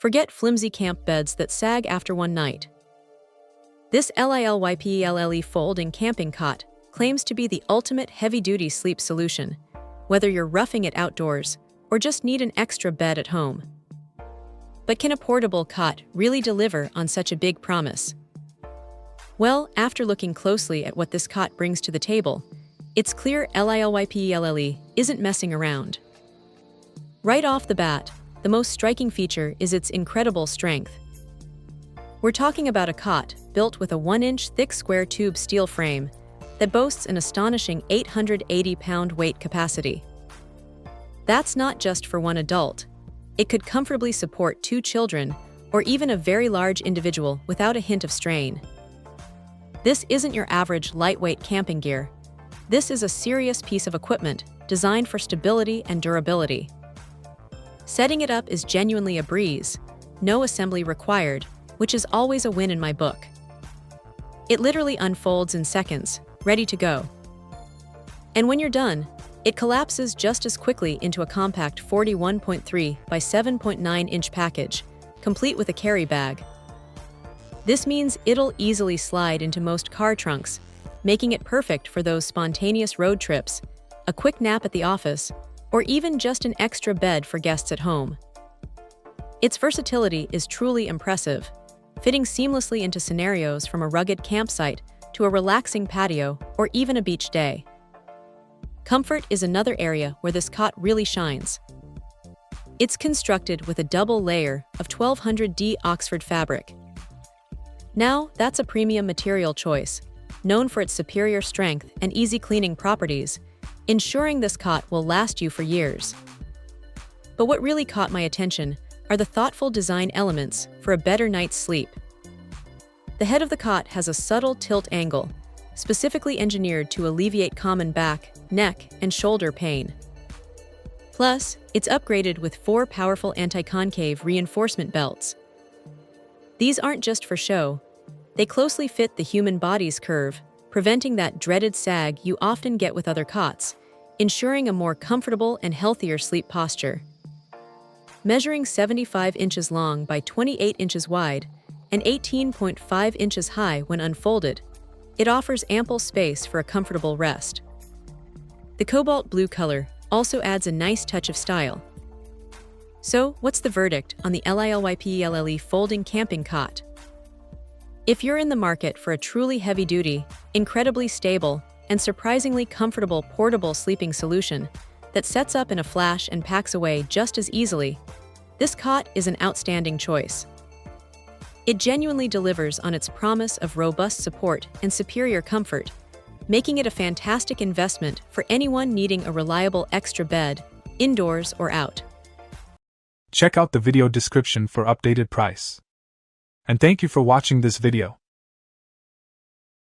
Forget flimsy camp beds that sag after one night. This LILYPELLE folding camping cot claims to be the ultimate heavy-duty sleep solution, whether you're roughing it outdoors or just need an extra bed at home. But can a portable cot really deliver on such a big promise? Well, after looking closely at what this cot brings to the table, it's clear LILYPELLE isn't messing around. Right off the bat, the most striking feature is its incredible strength. We're talking about a cot built with a 1-inch thick square tube steel frame that boasts an astonishing 880-pound weight capacity. That's not just for one adult. It could comfortably support 2 children or even a very large individual without a hint of strain. This isn't your average lightweight camping gear. This is a serious piece of equipment designed for stability and durability. Setting it up is genuinely a breeze, no assembly required, which is always a win in my book. It literally unfolds in seconds, ready to go. And when you're done, it collapses just as quickly into a compact 41.3 by 7.9-inch package, complete with a carry bag. This means it'll easily slide into most car trunks, making it perfect for those spontaneous road trips, a quick nap at the office, or even just an extra bed for guests at home. Its versatility is truly impressive, fitting seamlessly into scenarios from a rugged campsite to a relaxing patio or even a beach day. Comfort is another area where this cot really shines. It's constructed with a double layer of 1200D Oxford fabric. Now, that's a premium material choice, known for its superior strength and easy cleaning properties, ensuring this cot will last you for years. But what really caught my attention are the thoughtful design elements for a better night's sleep. The head of the cot has a subtle tilt angle, specifically engineered to alleviate common back, neck, and shoulder pain. Plus, it's upgraded with 4 powerful anti-concave reinforcement belts. These aren't just for show. They closely fit the human body's curve, preventing that dreaded sag you often get with other cots, ensuring a more comfortable and healthier sleep posture. Measuring 75 inches long by 28 inches wide and 18.5 inches high when unfolded, it offers ample space for a comfortable rest. The cobalt blue color also adds a nice touch of style. So, what's the verdict on the LILYPELLE folding camping cot? If you're in the market for a truly heavy-duty, incredibly stable, and surprisingly comfortable portable sleeping solution that sets up in a flash and packs away just as easily, this cot is an outstanding choice. It genuinely delivers on its promise of robust support and superior comfort, making it a fantastic investment for anyone needing a reliable extra bed, indoors or out. Check out the video description for updated price. And thank you for watching this video.